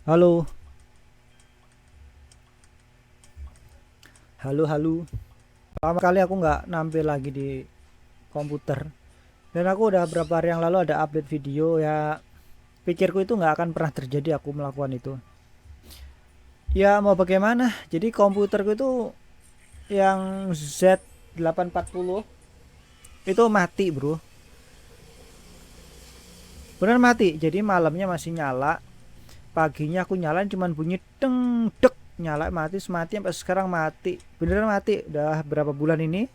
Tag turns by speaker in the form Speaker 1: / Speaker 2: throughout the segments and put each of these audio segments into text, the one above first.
Speaker 1: Halo, halo, halo. Lama kali aku nggak nampil lagi di komputer. Dan aku udah berapa hari yang lalu ada update video ya. Pikirku itu nggak akan pernah terjadi aku melakukan itu. Ya mau bagaimana? Jadi komputerku itu yang Z840 itu mati bro. Bener mati. Jadi malamnya masih nyala. Paginya aku nyalain cuman bunyi deng dek nyala mati semati sampai sekarang mati. Beneran mati. Udah berapa bulan ini?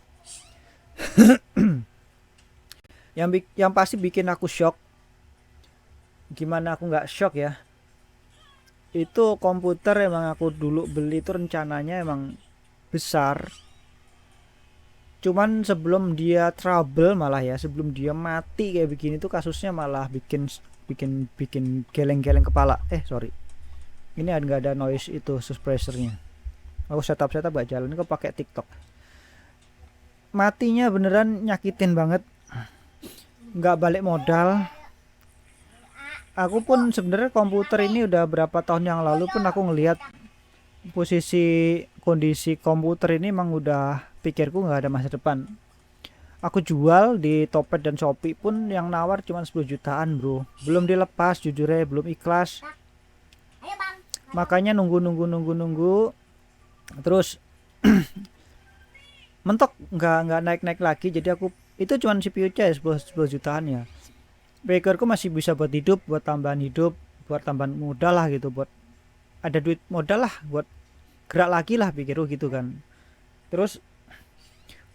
Speaker 1: Yang pasti bikin aku shock. Gimana aku nggak shock ya? Itu komputer emang aku dulu beli itu rencananya emang besar. Cuman sebelum dia trouble malah ya, sebelum dia mati kayak begini tuh kasusnya malah bikin bikin bikin geleng-geleng kepala. Sorry. Ini nggak ada noise itu suppressornya. Aku setup gak jalan kok pakai TikTok. Matinya beneran nyakitin banget. Nggak balik modal. Aku pun sebenarnya komputer ini udah berapa tahun yang lalu pun aku ngelihat posisi kondisi komputer ini emang udah pikirku nggak ada masa depan. Aku jual di Topet dan Shopee pun yang nawar cuma 10 jutaan bro. Belum dilepas jujur ya, belum ikhlas. Makanya nunggu. Terus mentok nggak naik lagi. Jadi aku itu cuma CPU aja 10 jutaan ya. Pikirku masih bisa buat hidup, buat tambahan hidup, buat tambahan modal lah gitu, buat ada duit modal lah, buat gerak lagi lah pikirku gitu kan. Terus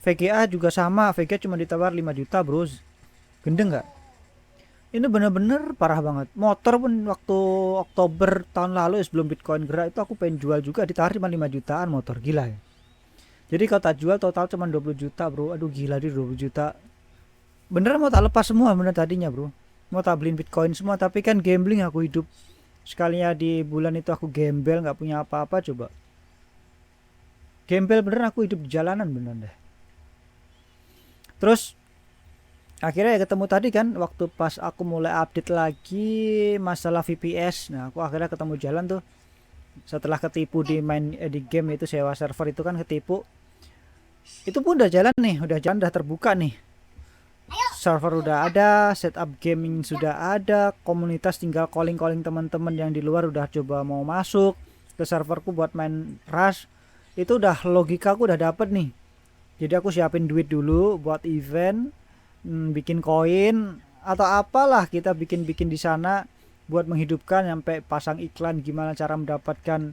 Speaker 1: VGA juga sama, VGA cuma ditawar 5 juta bro. Gendeng nggak? Ini bener-bener parah banget. Motor pun waktu Oktober tahun lalu ya, sebelum Bitcoin gerak itu aku pengen jual juga, ditawar cuma 5 jutaan motor, gila ya. Jadi kalau tak jual total cuma 20 juta bro. Aduh gila di 20 juta. Bener mau tak lepas semua bener tadinya bro. Mau tak beliin Bitcoin semua tapi kan gambling aku hidup. Sekalinya di bulan itu aku gembel nggak punya apa-apa coba. Gembel bener aku hidup di jalanan bener deh. Terus akhirnya ya ketemu tadi kan waktu pas aku mulai update lagi masalah VPS. Nah aku akhirnya ketemu jalan tuh setelah ketipu di game itu sewa server itu kan ketipu. Itu pun udah jalan nih, udah jalan, udah terbuka nih. Server udah ada, setup gaming sudah ada, komunitas tinggal calling teman-teman yang di luar udah coba mau masuk ke serverku buat main Rush. Itu udah logikaku udah dapet nih. Jadi aku siapin duit dulu buat event, bikin koin atau apalah kita bikin di sana buat menghidupkan sampai pasang iklan gimana cara mendapatkan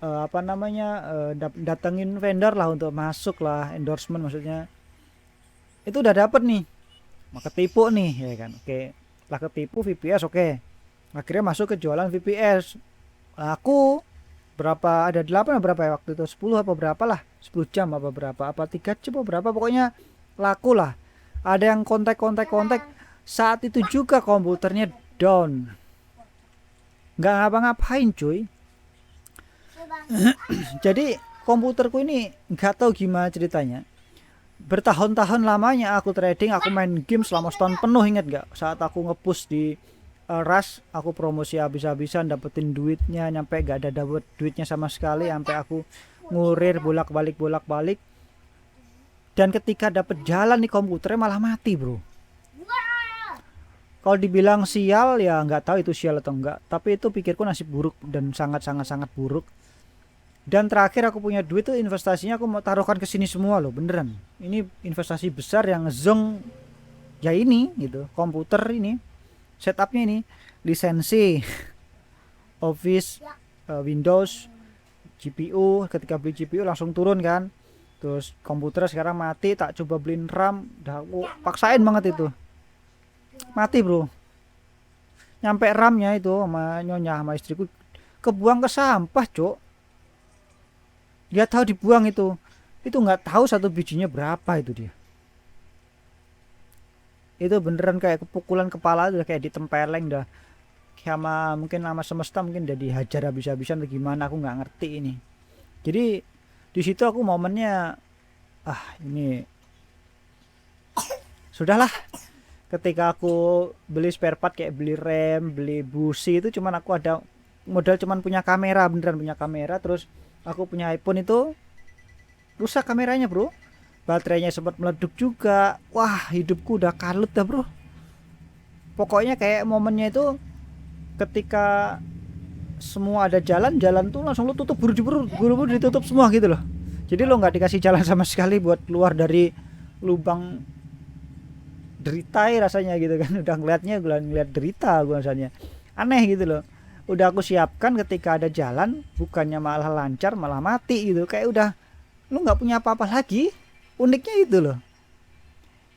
Speaker 1: apa namanya datengin vendor lah untuk masuk lah endorsement maksudnya. Itu udah dapet nih. Maka tipu nih ya kan. Oke. Lah ketipu VPS oke. Akhirnya masuk ke jualan VPS. Aku berapa ada 8 berapa ya waktu itu 10 apa berapa lah 10 jam apa berapa apa 3 jam apa berapa pokoknya laku lah ada yang kontak saat itu juga komputernya down nggak ngapa-ngapain cuy. Jadi komputerku ini nggak tahu gimana ceritanya bertahun-tahun lamanya aku trading aku main game selama setahun penuh inget nggak saat aku ngepush di Rush aku promosi habis-habisan dapetin duitnya nyampe gak ada dapet duitnya sama sekali sampai aku ngurir bolak-balik dan ketika dapet jalan nih komputernya malah mati bro. Kalau dibilang sial ya nggak tahu itu sial atau enggak tapi itu pikirku nasib buruk dan sangat buruk. Dan terakhir aku punya duit tuh investasinya aku mau taruhkan ke sini semua loh beneran. Ini investasi besar yang zong ya ini gitu komputer ini setupnya ini lisensi Office Windows GPU ketika beli GPU langsung turun kan terus komputer sekarang mati tak coba beliin RAM udah aku paksain banget itu mati bro nyampe RAM-nya itu sama nyonya sama istriku kebuang ke sampah cok dia tahu dibuang itu nggak tahu satu bijinya berapa itu dia itu beneran kayak kepukulan kepala udah kayak ditempeleng dah sama mungkin sama semesta mungkin udah dihajar habis-habisan atau gimana aku nggak ngerti ini jadi di situ aku momennya ini sudahlah ketika aku beli spare part kayak beli rem, beli busi itu cuman aku ada modal cuman punya kamera, beneran punya kamera, terus aku punya iPhone itu rusak kameranya bro, baterainya sempat meleduk juga. Wah hidupku udah kalut dah bro. Pokoknya kayak momennya itu ketika semua ada jalan tuh langsung lo tutup, buru-buru ditutup semua gitu loh. Jadi lo nggak dikasih jalan sama sekali buat keluar dari lubang derita rasanya gitu kan. Udah ngeliat derita gue rasanya, aneh gitu loh. Udah aku siapkan ketika ada jalan, bukannya malah lancar malah mati gitu. Kayak udah lu nggak punya apa-apa lagi. Uniknya itu loh.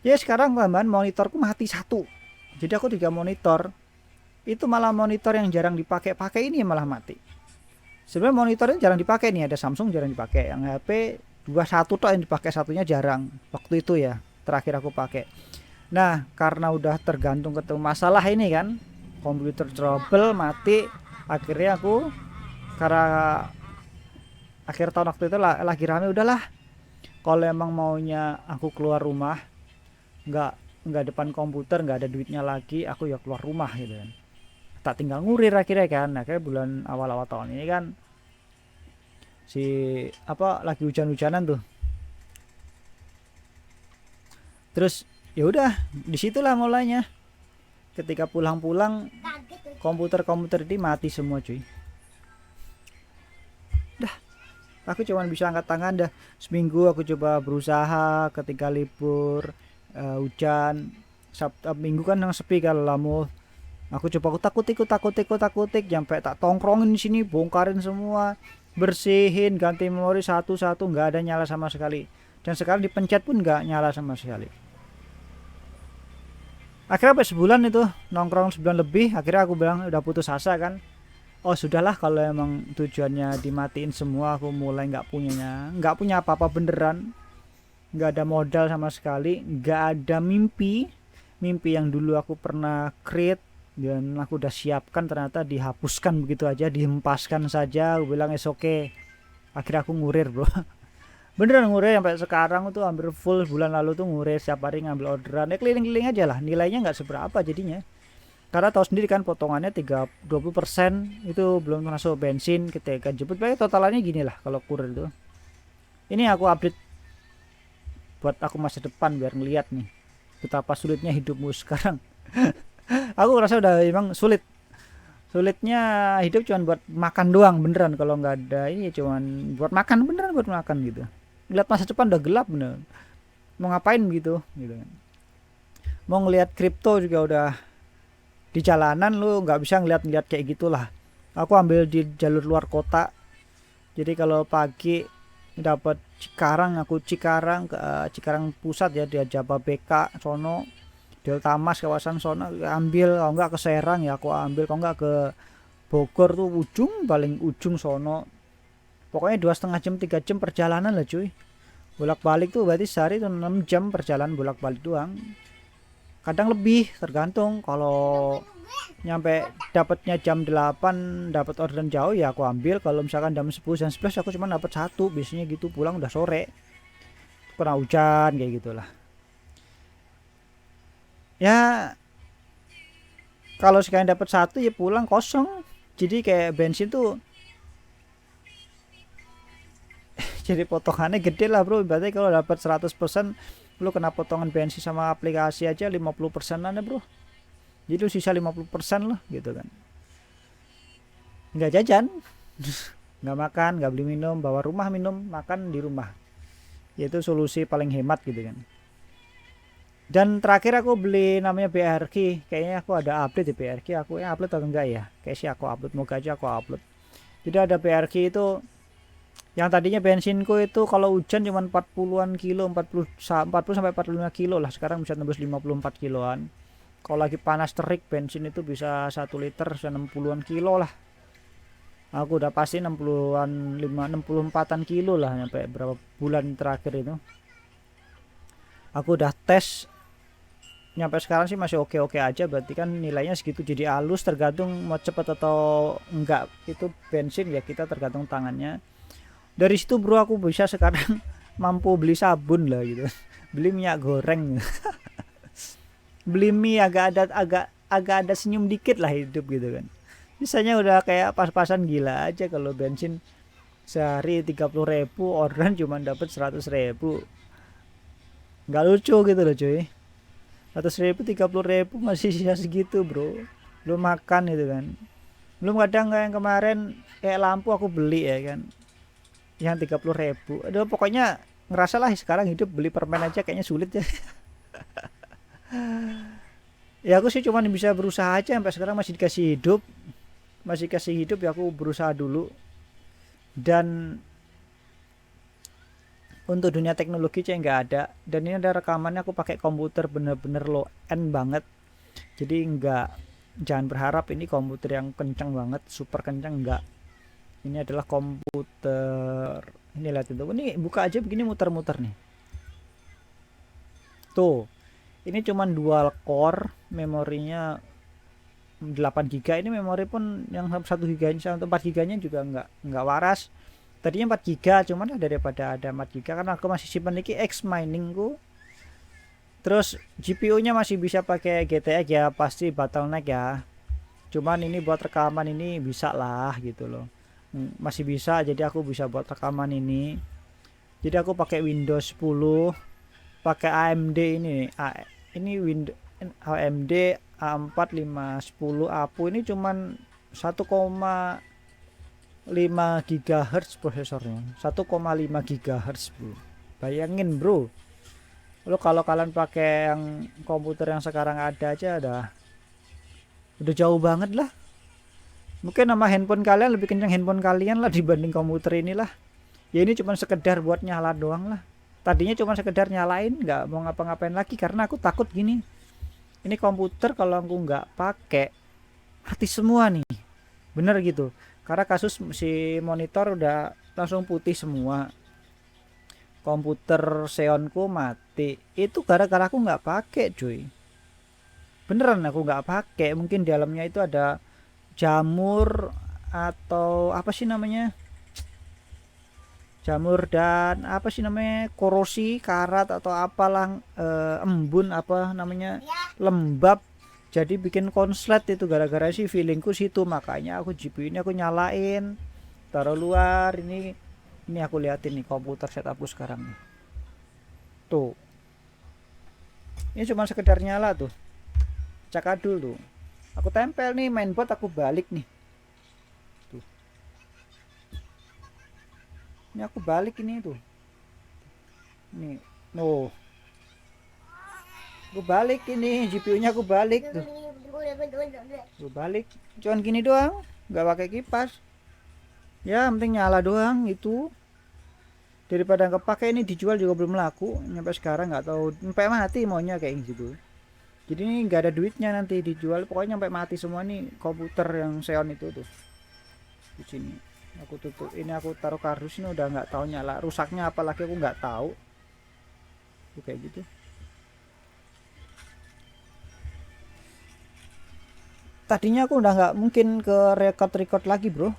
Speaker 1: Ya sekarang teman monitorku mati satu, jadi aku 3 monitor. Itu malah monitor yang jarang dipakai ini malah mati. Sebenarnya monitornya jarang dipakai nih, ada Samsung jarang dipakai, yang HP 21 toh yang dipakai, satunya jarang waktu itu ya terakhir aku pakai. Nah karena udah tergantung ketemu masalah ini kan, komputer trouble mati, akhirnya aku karena akhir tahun waktu itu lagi rame, udahlah kalau emang maunya aku keluar rumah, nggak depan komputer, nggak ada duitnya lagi, aku ya keluar rumah gitu kan, tak tinggal ngurir akhirnya kan. Nah kayak bulan awal-awal tahun ini kan si apa lagi hujan-hujanan tuh, terus ya udah disitulah mulainya. Ketika pulang-pulang komputer ini mati semua cuy. Dah aku cuman bisa angkat tangan dah. Seminggu aku coba berusaha ketika libur hujan, Sabtu Minggu kan yang sepi kalau lamu. Aku coba kutak-kutik sampai tak tongkrongin di sini, bongkarin semua, bersihin, ganti memori satu-satu, nggak ada nyala sama sekali. Dan sekarang dipencet pun nggak nyala sama sekali. Akhirnya sampai sebulan itu nongkrong, sebulan lebih, akhirnya aku bilang udah putus asa kan. Oh sudahlah kalau emang tujuannya dimatiin semua, aku mulai nggak punya apa-apa beneran, nggak ada modal sama sekali, nggak ada mimpi yang dulu aku pernah create dan aku udah siapkan, ternyata dihapuskan begitu aja, dihempaskan saja. Aku bilang okay. Akhirnya aku ngurir bro. Beneran ngurir sampai sekarang tuh hampir full. Bulan lalu tuh ngurir setiap hari, ngambil orderan ya, keliling-keliling aja lah. Nilainya nggak seberapa jadinya, karena tahu sendiri kan potongannya 20% itu belum masuk bensin ketika jemput. Baik totalannya gini lah kalau kurir itu. Ini aku update buat aku masa depan biar ngeliat nih betapa sulitnya hidupmu sekarang. Aku ngerasa udah emang sulitnya hidup cuman buat makan doang beneran. Kalau nggak ada ini cuman buat makan, beneran buat makan gitu. Ngeliat masa depan udah gelap bener, mau ngapain gitu kan. Mau ngeliat kripto juga udah di jalanan, lu nggak bisa ngeliat kayak gitulah. Aku ambil di jalur luar kota, jadi kalau pagi dapat Cikarang, aku Cikarang ke Cikarang pusat ya, dia Jababeka sono, Delta Mas kawasan sono ambil. Kalau nggak ke Serang ya aku ambil, kalau nggak ke Bogor tuh paling ujung sono. Pokoknya 2,5 jam 3 jam perjalanan lah cuy, bolak balik tuh berarti sehari tuh 6 jam perjalanan bolak balik doang, kadang lebih tergantung. Kalau nyampe dapatnya jam 8 dapat orderan jauh ya aku ambil. Kalau misalkan jam 10 jam 11 aku cuma dapat satu, biasanya gitu, pulang udah sore kena hujan kayak gitulah ya. Kalau sekalian dapat satu ya pulang kosong, jadi kayak bensin tuh jadi potongannya gede lah bro. Berarti kalau dapat 100% lu kena potongan bensin sama aplikasi aja 50%an ya bro. Jadi lu sisa 50% lah gitu kan. Nggak jajan, nggak makan, nggak beli minum, bawa rumah minum, makan di rumah. Yaitu solusi paling hemat gitu kan. Dan terakhir aku beli namanya BRQ. Kayaknya aku ada update di BRQ. Aku upload atau enggak ya? Kayak sih aku upload, moga aja aku upload. Jadi ada BRQ itu yang tadinya bensinku itu kalau hujan cuma 40-an kilo, 40 sampai 45 kilo lah, sekarang bisa tembus 54 kiloan. Kalau lagi panas terik bensin itu bisa 1 liter bisa 60-an kilo lah. Aku udah pasti 60-an 64-an kilo lah sampai berapa bulan terakhir itu. Aku udah tes nyampe sekarang sih masih oke-oke aja, berarti kan nilainya segitu. Jadi halus, tergantung mau cepet atau enggak itu bensin ya, kita tergantung tangannya. Dari situ bro aku bisa sekarang mampu beli sabun lah gitu, beli minyak goreng. beli mie agak ada senyum dikit lah hidup gitu kan. Sisanya udah kayak pas-pasan gila aja. Kalau bensin sehari 30.000, orderan cuma dapat 100.000, nggak lucu gitu loh cuy. 100.000, 30.000 masih sisa segitu bro, belum makan gitu kan. Belum kadang kayak yang kemarin kayak lampu aku beli ya kan, yang 30.000. Aduh pokoknya ngerasa lah sekarang hidup beli permen aja kayaknya sulit ya. Ya aku sih cuma bisa berusaha aja, sampai sekarang masih dikasih hidup, masih kasih hidup ya aku berusaha dulu. Dan untuk dunia teknologi cek nggak ada. Dan ini ada rekamannya aku pakai komputer bener-bener low end banget, jadi nggak, jangan berharap ini komputer yang kencang banget, super kencang, enggak. Ini adalah komputer, ini lihat itu, ini buka aja begini muter-muter nih tuh. Ini cuman dual core, memorinya 8 GB. Ini memori pun yang 1 GB atau 4 GB nya juga nggak waras. Tadinya 4 GB, cuman daripada ada 4 GB karena aku masih simpan lagi X miningku. Terus GPU-nya masih bisa pakai GTX ya, pasti bottleneck ya. Cuman ini buat rekaman ini bisa lah gitu loh. Masih bisa, jadi aku bisa buat rekaman ini. Jadi aku pakai Windows 10, pakai AMD ini. Ini Windows AMD A4 510 APU, ini cuman 1,5 GHz prosesornya. 1,5 GHz, Bro. Bayangin, Bro. Lo kalau kalian pakai yang komputer yang sekarang ada aja udah jauh banget lah. Mungkin nama handphone kalian lebih kencang handphone kalian lah dibanding komputer inilah. Ya ini cuma sekedar buat nyala doang lah. Tadinya cuma sekedar nyalain, nggak mau ngapa-ngapain lagi karena aku takut gini. Ini komputer kalau aku nggak pakai mati semua nih. Bener gitu. Karena kasus si monitor udah langsung putih semua. Komputer Xeonku mati. Itu gara-gara aku nggak pakai, cuy. Beneran aku nggak pakai. Mungkin di dalamnya itu ada jamur atau apa sih namanya, jamur dan apa sih namanya, korosi karat atau apalah, embun apa namanya, lembab, jadi bikin konslet. Itu gara-gara sih feelingku situ, makanya aku GPU ini aku nyalain, taruh luar. Ini aku liatin nih komputer setupku sekarang nih tuh. Ini cuma sekedar nyala tuh, cakadul tuh, aku tempel nih mainboard, aku balik nih tuh. Ini aku balik ini tuh, nih no, aku balik ini GPU nya, aku balik tuh, aku balik cuman gini doang, nggak pakai kipas ya, penting nyala doang itu. Daripada nggak pakai, ini dijual juga belum laku sampai sekarang, nggak tahu sampai mati maunya kayak gitu. Jadi ini nggak ada duitnya nanti dijual, pokoknya sampai mati semua nih komputer yang Xeon itu tuh. Di sini aku tutup, ini aku taruh kardus, ini udah nggak tahu nyala, rusaknya apalagi aku nggak tahu tuh, kayak gitu. Tadinya aku udah nggak mungkin ke record lagi bro,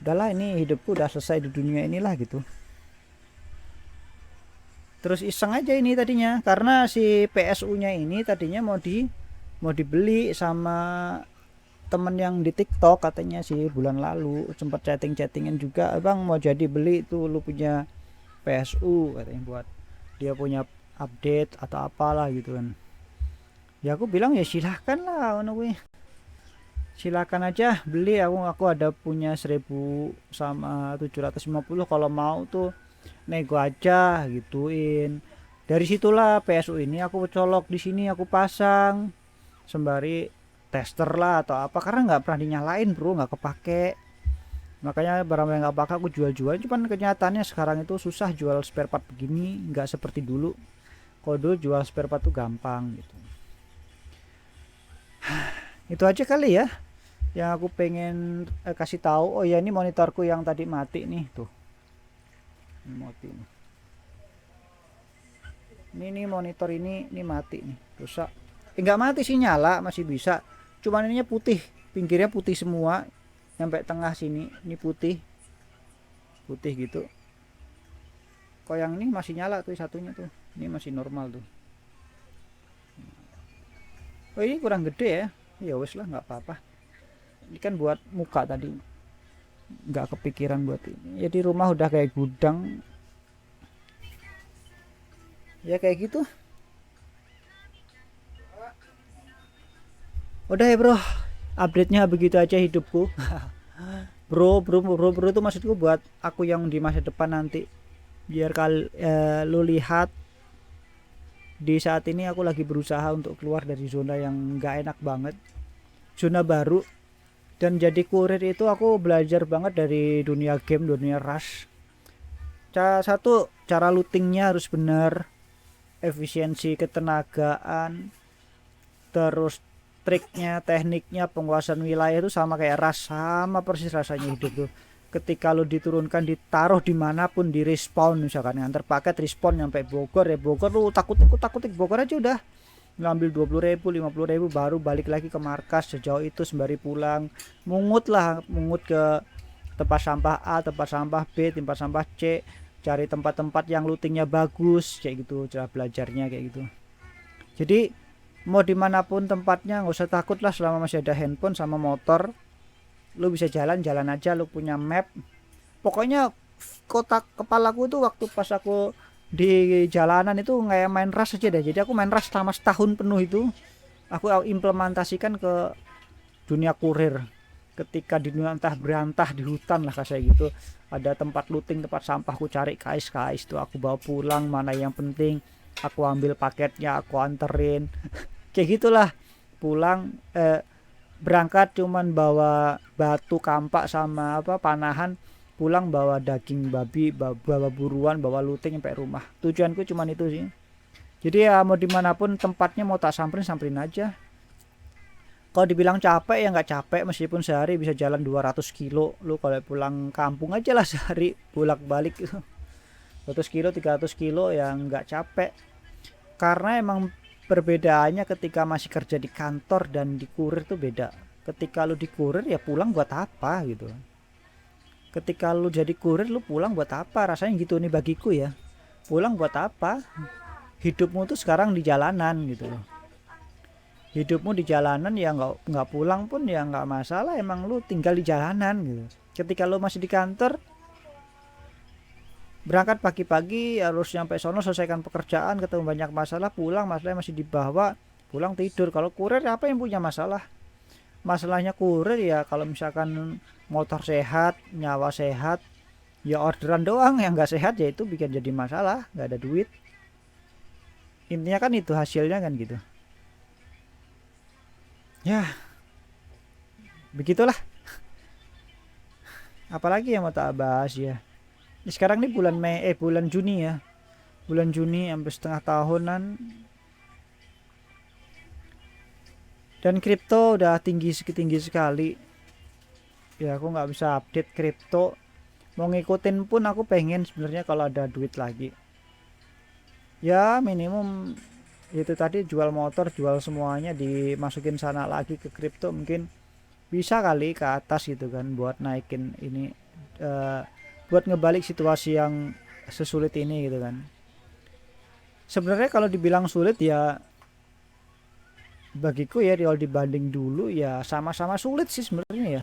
Speaker 1: udahlah ini hidupku udah selesai di dunia inilah gitu. Terus iseng aja ini tadinya, karena si PSU nya ini tadinya mau dibeli sama temen yang di TikTok, katanya sih bulan lalu sempat chattingan juga, bang mau jadi beli tuh lu punya PSU katanya, buat dia punya update atau apalah gitu kan. Ya aku bilang ya silahkan lah, silakan aja beli, aku ada punya 1000 sama 750, kalau mau tuh nego aja gituin. Dari situlah PSU ini aku colok di sini, aku pasang sembari tester lah atau apa, karena nggak pernah dinyalain bro, nggak kepake. Makanya barang yang nggak pakai aku jual-jual. Cuman kenyataannya sekarang itu susah jual spare part begini, nggak seperti dulu. Kalau dulu jual spare part tuh gampang gitu. Itu aja kali ya yang aku pengen kasih tahu. Oh ya, ini monitorku yang tadi mati nih tuh, ini mati nih. Ini monitor ini mati nih, rusak. Nggak mati sih, nyala masih bisa, cuman ininya putih, pinggirnya putih semua sampai tengah sini, ini putih gitu. Kok yang ini masih nyala tuh, satunya tuh ini masih normal tuh. Oh ini kurang gede ya. Ya wes lah nggak apa-apa. Ini kan buat muka tadi. Nggak kepikiran buat ini. Ya di rumah udah kayak gudang. Ya kayak gitu. Udah ya bro. Update-nya begitu aja hidupku. Bro itu maksudku buat aku yang di masa depan nanti. Biar lu lihat di saat ini aku lagi berusaha untuk keluar dari zona yang nggak enak banget, zona baru. Dan jadi kurir itu aku belajar banget dari dunia game, dunia rush. Satu, cara lootingnya harus benar, efisiensi ketenagaan, terus triknya, tekniknya, penguasaan wilayah itu sama kayak rush, sama persis rasanya hidup tuh. Ketika lo diturunkan, ditaruh dimanapun, di respawn misalkan nganter paket respawn nyampe Bogor, ya Bogor lu takut Bogor aja udah ngambil 20.000 50.000 baru balik lagi ke markas sejauh itu sembari pulang mungut ke tempat sampah A, tempat sampah B, tempat sampah C, cari tempat-tempat yang lootingnya bagus kayak gitu, cara belajarnya kayak gitu. Jadi mau dimanapun tempatnya nggak usah takut lah, selama masih ada handphone sama motor lu bisa jalan aja, lu punya map. Pokoknya kotak kepalaku tuh waktu pas aku di jalanan itu nggak main rush aja deh. Jadi aku main rush selama setahun penuh itu aku implementasikan ke dunia kurir. Ketika di dunia entah berantah di hutan lah kayak gitu, ada tempat looting, tempat sampah, aku cari kais tuh aku bawa pulang, mana yang penting aku ambil paketnya, aku anterin. Kayak gitulah. Pulang berangkat cuman bawa batu kampak sama panahan, pulang bawa daging babi, bawa buruan, bawa looting sampai rumah. Tujuanku cuman itu sih. Jadi ya mau dimanapun tempatnya, mau tak samperin aja. Kalau dibilang capek ya nggak capek, meskipun sehari bisa jalan 200 kilo. Lu kalau pulang kampung aja lah sehari bolak balik 100 kilo 300 kilo ya nggak capek. Karena emang perbedaannya ketika masih kerja di kantor dan di kurir tuh beda. Ketika lu di kurir ya pulang buat apa gitu. Ketika lu jadi kurir lu pulang buat apa, rasanya gitu nih bagiku ya. Pulang buat apa? Hidupmu tuh sekarang di jalanan gitu loh. Hidupmu di jalanan ya nggak pulang pun ya nggak masalah, emang lu tinggal di jalanan gitu. Ketika lu masih di kantor, berangkat pagi-pagi harus nyampe sono selesaikan pekerjaan, ketemu banyak masalah, pulang masalahnya masih dibawa, pulang tidur. Kalau kurir apa yang punya masalah? Masalahnya kurir ya kalau misalkan motor sehat, nyawa sehat, ya orderan doang. Yang nggak sehat ya itu bikin jadi masalah, nggak ada duit. Intinya kan itu hasilnya kan gitu. Ya begitulah. Apalagi yang mau tak bahas ya. Sekarang nih bulan Juni ya. Bulan Juni sampai setengah tahunan. Dan kripto udah tinggi sekali. Ya aku nggak bisa update kripto. Mau ngikutin pun aku pengen sebenarnya kalau ada duit lagi. Ya minimum itu tadi, jual motor, jual semuanya, dimasukin sana lagi ke kripto, mungkin bisa kali ke atas gitu kan, buat naikin ini, buat ngebalik situasi yang sesulit ini gitu kan. Sebenarnya kalau dibilang sulit ya bagiku ya, kalau dibanding dulu ya sama-sama sulit sih sebenarnya ya.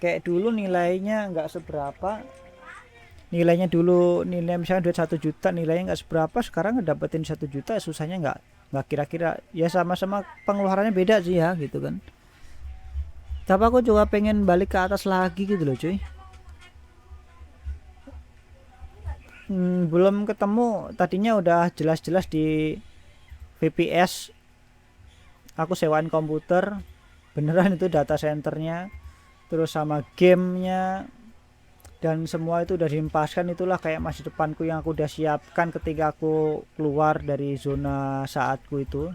Speaker 1: Kayak dulu nilainya nggak seberapa, nilai misalnya duit 1 juta nilainya nggak seberapa, sekarang ngedapetin 1 juta susahnya nggak kira-kira. Ya sama-sama pengeluarannya beda sih ya gitu kan. Tapi aku juga pengen balik ke atas lagi gitu loh cuy. Belum ketemu, tadinya udah jelas-jelas di VPS aku sewain komputer beneran itu data centernya, terus sama gamenya, dan semua itu udah dihempaskan. Itulah kayak masa depanku yang aku udah siapkan ketika aku keluar dari zona saatku itu,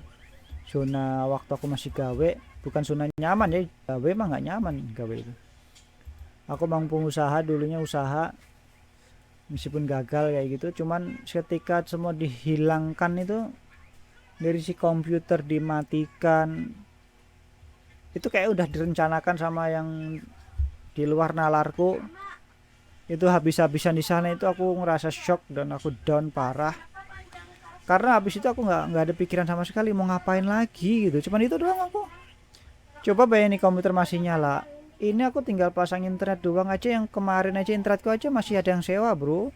Speaker 1: zona waktu aku masih gawe, bukan zona nyaman ya, gawe mah nggak nyaman gawe itu. Aku mau pengusaha, dulunya usaha meskipun gagal kayak gitu, cuman ketika semua dihilangkan itu, dari si komputer dimatikan, itu kayak udah direncanakan sama yang di luar nalarku. Itu habis-habisan di sana itu aku ngerasa shock dan aku down parah. karena habis itu aku nggak ada pikiran sama sekali mau ngapain lagi gitu, cuman itu doang aku. Coba bayangin nih komputer masih nyala, ini aku tinggal pasang internet doang aja, yang kemarin aja internetku aja masih ada yang sewa bro.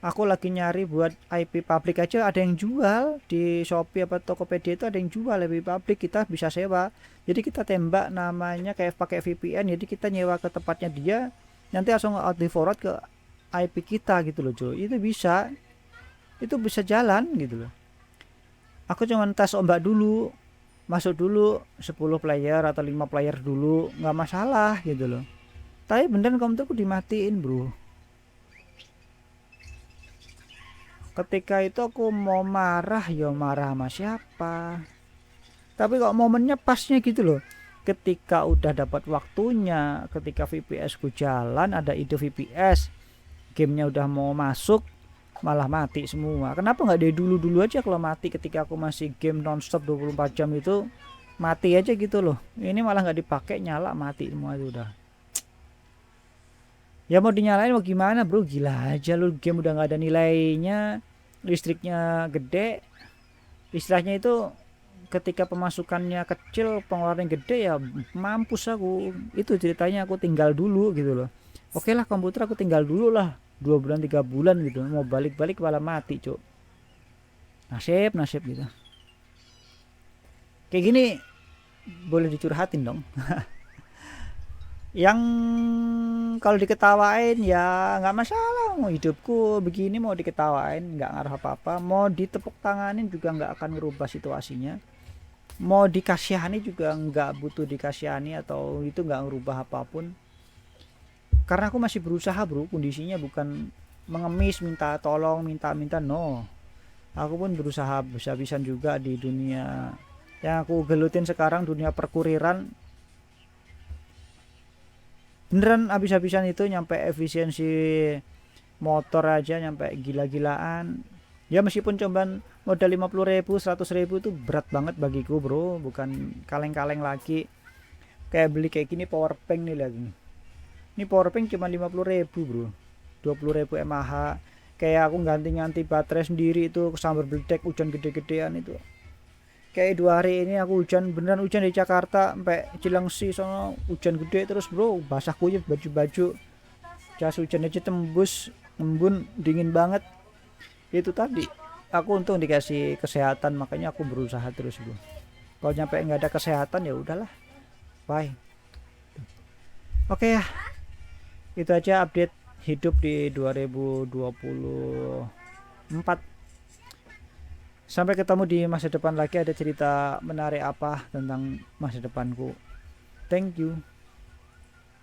Speaker 1: Aku lagi nyari buat IP public aja ada yang jual di Shopee apa Tokopedia, itu ada yang jual IP public, kita bisa sewa. Jadi kita tembak namanya kayak pakai VPN, jadi kita nyewa ke tempatnya dia, nanti langsung out di forward ke IP kita gitu loh cuy. Itu bisa jalan gitu loh. Aku cuma tes ombak dulu, masuk dulu 10 player atau 5 player dulu, nggak masalah gitu loh. Tapi beneran komputerku dimatiin bro. Ketika itu aku mau marah, ya marah sama siapa, tapi kok momennya pasnya gitu loh, ketika udah dapat waktunya, ketika VPS ku jalan, ada ide VPS, gamenya udah mau masuk, malah mati semua. Kenapa nggak dari dulu aja, kalau mati ketika aku masih game nonstop 24 jam itu mati aja gitu loh. Ini malah nggak dipakai, nyala mati semua itu udah. Ya mau dinyalain mau gimana bro, gila aja lu, game udah nggak ada nilainya, listriknya gede, istilahnya itu ketika pemasukannya kecil pengeluaran gede, ya mampus aku. Itu ceritanya, aku tinggal dulu gitu loh. Oke lah komputer aku tinggal dulu lah 2 bulan 3 bulan gitu, mau balik-balik malah mati cuk. Nasib gitu. Kayak gini boleh dicurhatin dong. Yang kalau diketawain ya nggak masalah, mau hidupku begini mau diketawain nggak ngaruh apa-apa, mau ditepuk tanganin juga nggak akan merubah situasinya, mau dikasihani juga nggak butuh dikasihani, atau itu nggak merubah apapun. Karena aku masih berusaha bro, kondisinya bukan mengemis minta tolong minta no, aku pun berusaha bisa-bisan juga di dunia yang aku gelutin sekarang, dunia perkuriran. Beneran habis-habisan itu, nyampe efisiensi motor aja nyampe gila-gilaan. Ya meskipun cuman modal 50.000 100.000 itu berat banget bagiku bro, bukan kaleng-kaleng lagi. Kayak beli kayak gini power bank nih lagi, ini power bank cuma 50.000 bro, 20.000 mAh. Kayak aku ganti-ganti baterai sendiri itu sambar beledek, hujan gede-gedean itu. Kayak 2 hari ini aku hujan, beneran hujan di Jakarta sampai Cilengsi sono, hujan gede terus bro, basah kuyup baju-baju, jas hujan aja tembus, embun, dingin banget. Itu tadi aku untung dikasih kesehatan, makanya aku berusaha terus bro. Kalau nyampe nggak ada kesehatan ya udahlah, bye. Oke ya, itu aja update hidup di 2024. Sampai ketemu di masa depan lagi, ada cerita menarik apa tentang masa depanku. Thank you.